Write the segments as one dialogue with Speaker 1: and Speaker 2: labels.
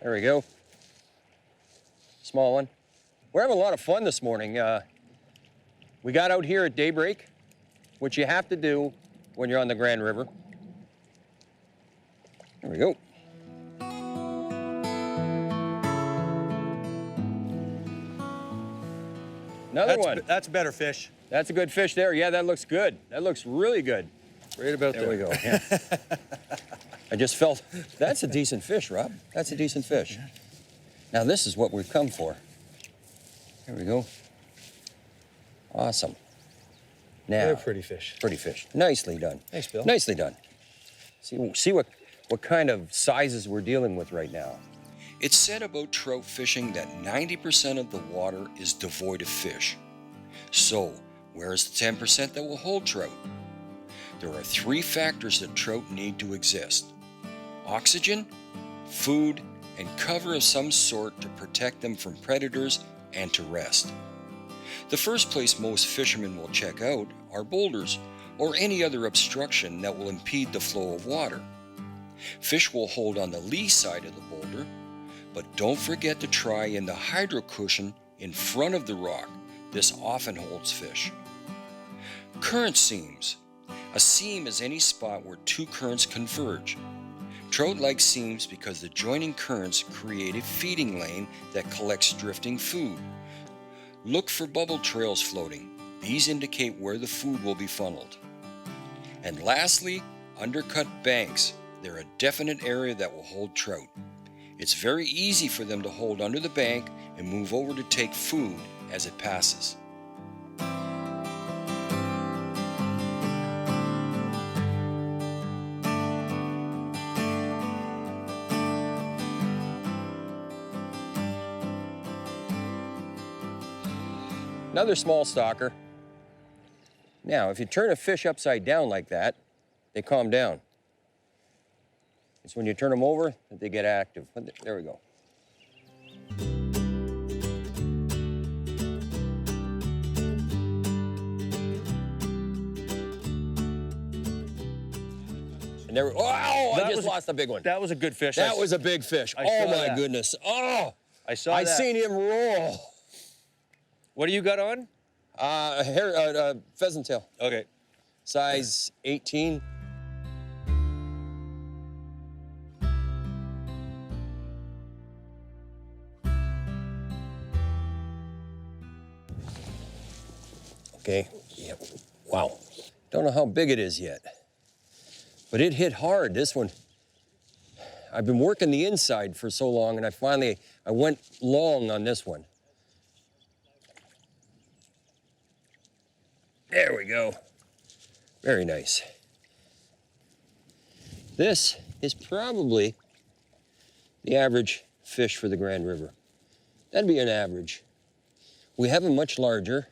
Speaker 1: There we go. Small one. We're having a lot of fun this morning. We got out here at daybreak, which you have to do when you're on the Grand River. There we go. Another one.
Speaker 2: That's a better fish.
Speaker 1: That's a good fish there. Yeah, that looks good. That looks really good.
Speaker 2: Right about there.
Speaker 1: There we go. Yeah. I just felt, that's a decent fish, Rob. That's a decent fish. Now this is what we've come for. There we go. Awesome. Now.
Speaker 2: They're pretty fish.
Speaker 1: Pretty fish. Nicely done.
Speaker 2: Thanks, Bill.
Speaker 1: Nicely done. See what kind of sizes we're dealing with right now.
Speaker 3: It's said about trout fishing that 90% of the water is devoid of fish. So, where's the 10% that will hold trout? There are 3 factors that trout need to exist: oxygen, food, and cover of some sort to protect them from predators and to rest. The first place most fishermen will check out are boulders or any other obstruction that will impede the flow of water. Fish will hold on the lee side of the boulder, but don't forget to try in the hydro cushion in front of the rock. This often holds fish. Current seams. A seam is any spot where 2 currents converge. Trout like seams because the joining currents create a feeding lane that collects drifting food. Look for bubble trails floating. These indicate where the food will be funneled. And lastly, undercut banks. They're a definite area that will hold trout. It's very easy for them to hold under the bank and move over to take food as it passes.
Speaker 1: Another small stalker. Now, if you turn a fish upside down like that, they calm down. It's when you turn them over that they get active. There we go. And there, wow, I just lost a big one.
Speaker 2: That was a good fish.
Speaker 1: That was a big fish. Oh my goodness. Oh,
Speaker 2: I saw
Speaker 1: I
Speaker 2: that.
Speaker 1: seen him roll.
Speaker 2: What do you got on?
Speaker 1: Pheasant tail.
Speaker 2: Okay.
Speaker 1: Size 18. Okay, yep, wow. Don't know how big it is yet, but it hit hard, this one. I've been working the inside for so long, and I went long on this one. There we go. Very nice. This is probably the average fish for the Grand River. That'd be an average. We have them much larger.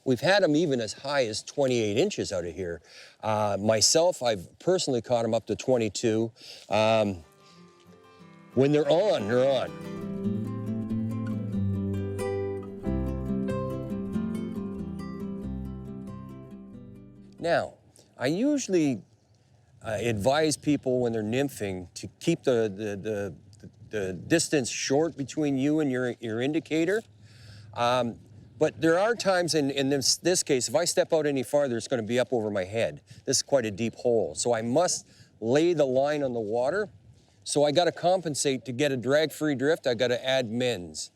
Speaker 1: We've had them even as high as 28 inches out of here. Myself, I've personally caught them up to 22. When they're on, they're on. Now, I usually advise people when they're nymphing to keep the distance short between you and your indicator. But there are times in this case, if I step out any farther, it's going to be up over my head. This is quite a deep hole. So I must lay the line on the water. So I got to compensate to get a drag-free drift. I got to add mends.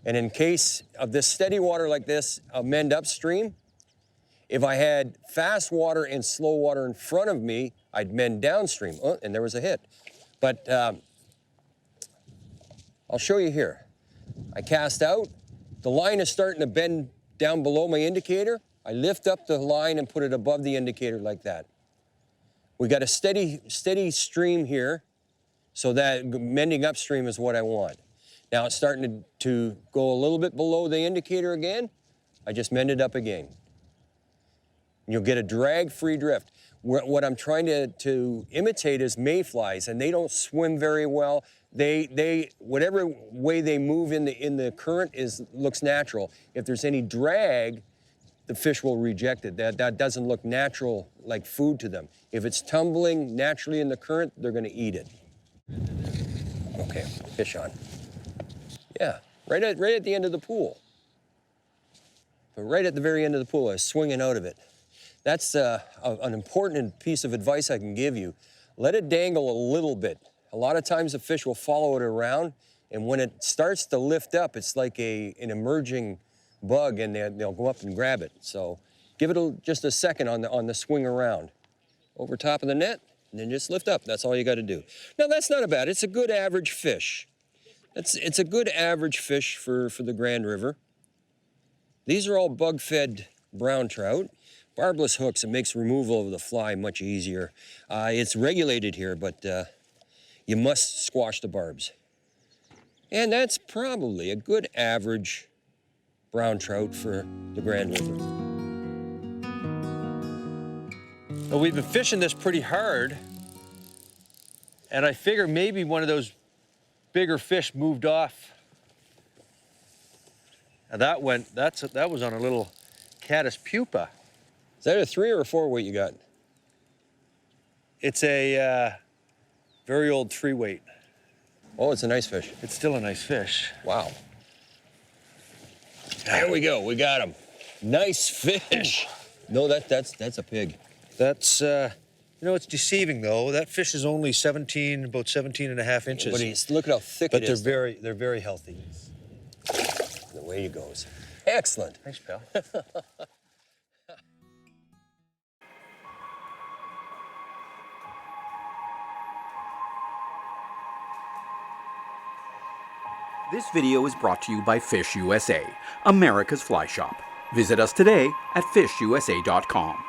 Speaker 1: And in case of this steady water like this, I'll mend upstream. If I had fast water and slow water in front of me, I'd mend downstream. Oh, and there was a hit. But I'll show you here. I cast out. The line is starting to bend down below my indicator. I lift up the line and put it above the indicator like that. We got a steady stream here, so that mending upstream is what I want. Now it's starting to go a little bit below the indicator again. I just mend it up again. You'll get a drag-free drift. What I'm trying to imitate is mayflies, and they don't swim very well. They whatever way they move in the current looks natural. If there's any drag, the fish will reject it. That doesn't look natural, like food to them. If it's tumbling naturally in the current, they're gonna eat it. Okay, fish on. Yeah, right at the end of the pool. But right at the very end of the pool, I was swinging out of it. That's an important piece of advice I can give you. Let it dangle a little bit. A lot of times the fish will follow it around, and when it starts to lift up, it's like an emerging bug, and they'll go up and grab it. So give it just a second on the swing around. Over top of the net, and then just lift up. That's all you got to do. Now, that's not a bad. It's a good average fish. It's a good average fish for the Grand River. These are all bug-fed brown trout. Barbless hooks, it makes removal of the fly much easier. It's regulated here, but you must squash the barbs. And that's probably a good average brown trout for the Grand River.
Speaker 2: Well, we've been fishing this pretty hard, and I figure maybe one of those bigger fish moved off. And that was on a little caddis pupa.
Speaker 1: Is that a 3 or a 4 weight you got?
Speaker 2: It's a very old 3 weight.
Speaker 1: Oh, it's a nice fish.
Speaker 2: It's still a nice fish.
Speaker 1: Wow. There we go, we got him. Nice fish. No, that's a pig.
Speaker 2: That's, it's deceiving though. That fish is only about 17 and a half inches.
Speaker 1: But look at how thick
Speaker 2: But
Speaker 1: it is.
Speaker 2: they're very healthy.
Speaker 1: The way he goes. Excellent.
Speaker 2: Thanks, pal.
Speaker 4: This video is brought to you by Fish USA, America's fly shop. Visit us today at fishusa.com.